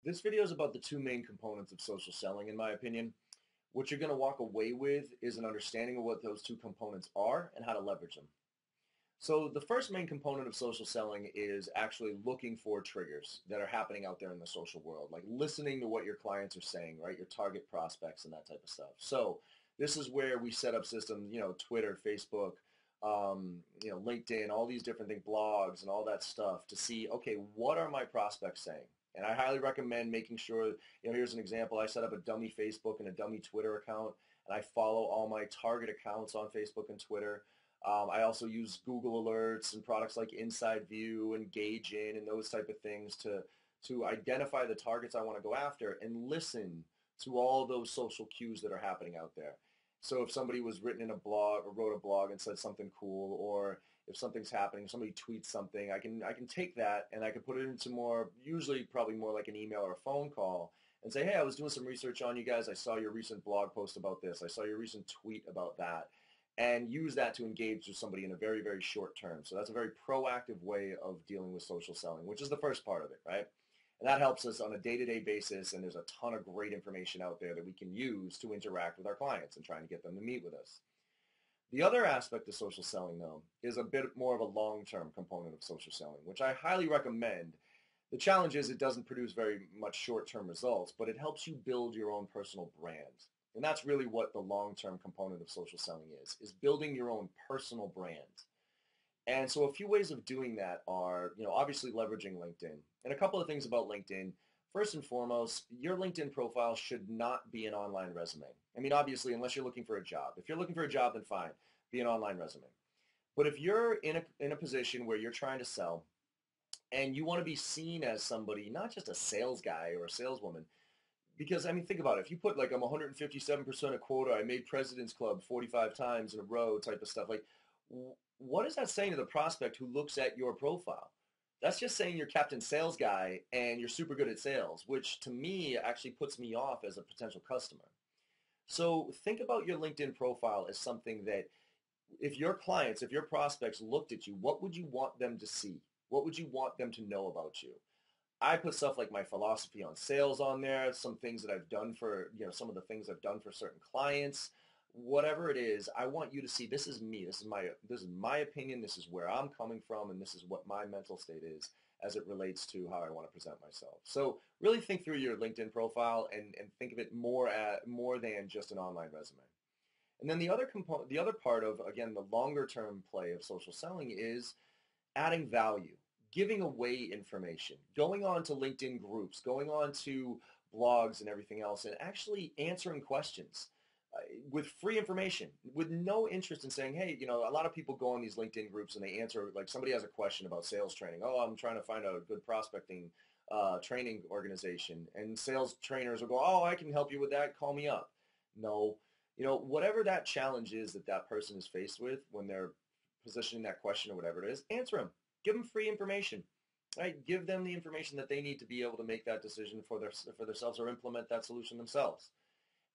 This video is about the two main components of social selling, in my opinion. What you're going to walk away with is an understanding of what those two components are and how to leverage them. So the first main component of social selling is actually looking for triggers that are happening out there in the social world, like listening to what your clients are saying, right? Your target prospects and that type of stuff. So this is where we set up systems, Twitter, Facebook, LinkedIn, all these different things, blogs and all that stuff to see, okay, what are my prospects saying? And I highly recommend making sure, here's an example. I set up a dummy Facebook and a dummy Twitter account, and I follow all my target accounts on Facebook and Twitter. I also use Google Alerts and products like Inside View and Gauge In and those type of things to identify the targets I want to go after and listen to all those social cues that are happening out there. So if somebody was written in a blog or wrote a blog and said something cool, or if something's happening, somebody tweets something, I can take that and I can put it into usually probably more like an email or a phone call and say, hey, I was doing some research on you guys. I saw your recent blog post about this. I saw your recent tweet about that, and use that to engage with somebody in a very, very short term. So that's a very proactive way of dealing with social selling, which is the first part of it, right? And that helps us on a day-to-day basis, and there's a ton of great information out there that we can use to interact with our clients and trying to get them to meet with us. The other aspect of social selling, though, is a bit more of a long-term component of social selling, which I highly recommend. The challenge is it doesn't produce very much short-term results, but it helps you build your own personal brand. And that's really what the long-term component of social selling is building your own personal brand. And so a few ways of doing that are, obviously leveraging LinkedIn. And a couple of things about LinkedIn. First and foremost, your LinkedIn profile should not be an online resume. I mean, obviously, unless you're looking for a job. If you're looking for a job, then fine, be an online resume. But if you're in a position where you're trying to sell and you want to be seen as somebody, not just a sales guy or a saleswoman, because, I mean, think about it. If you put like I'm 157% a quota, I made President's Club 45 times in a row type of stuff, like what is that saying to the prospect who looks at your profile? That's just saying you're Captain Sales Guy and you're super good at sales, which to me actually puts me off as a potential customer. So think about your LinkedIn profile as something that if your clients, if your prospects looked at you, what would you want them to see? What would you want them to know about you? I put stuff like my philosophy on sales on there, some things that I've done for, some of the things I've done for certain clients. Whatever it is, I want you to see this is me. This is my opinion. This is where I'm coming from, and this is what my mental state is as it relates to how I want to present myself. So really think through your LinkedIn profile and think of it more than just an online resume. And then the other part of, again, the longer term play of social selling is adding value, giving away information, going on to LinkedIn groups, going on to blogs and everything else, and actually answering questions. With free information, with no interest in saying, hey, a lot of people go on these LinkedIn groups and they answer, like somebody has a question about sales training. Oh, I'm trying to find a good prospecting training organization. And sales trainers will go, oh, I can help you with that. Call me up. No, whatever that challenge is that person is faced with when they're positioning that question or whatever it is, answer them. Give them free information. Right? Give them the information that they need to be able to make that decision for themselves or implement that solution themselves.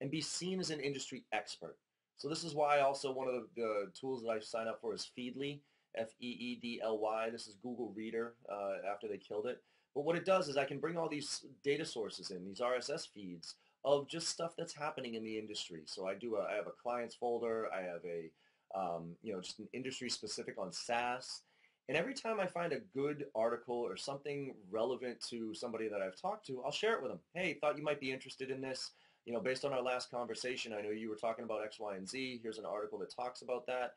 And be seen as an industry expert. So this is why also one of the tools that I sign up for is Feedly, Feedly. This is Google Reader after they killed it. But what it does is I can bring all these data sources in, these RSS feeds of just stuff that's happening in the industry. So I have a clients folder. I have just an industry specific on SaaS. And every time I find a good article or something relevant to somebody that I've talked to, I'll share it with them. Hey, thought you might be interested in this. Based on our last conversation, I know you were talking about X, Y, and Z. Here's an article that talks about that.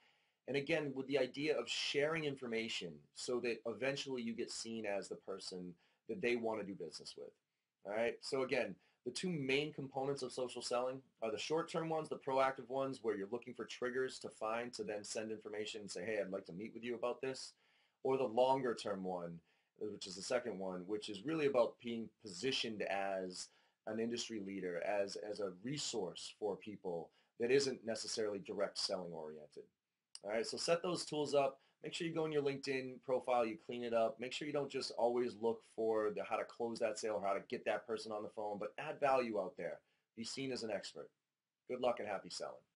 And again, with the idea of sharing information so that eventually you get seen as the person that they want to do business with. All right. So again, the two main components of social selling are the short-term ones, the proactive ones where you're looking for triggers to then send information and say, hey, I'd like to meet with you about this. Or the longer-term one, which is the second one, which is really about being positioned as an industry leader, as a resource for people that isn't necessarily direct selling oriented. All right, so set those tools up. Make sure you go in your LinkedIn profile, you clean it up. Make sure you don't just always look for how to close that sale or how to get that person on the phone, but add value out there. Be seen as an expert. Good luck and happy selling.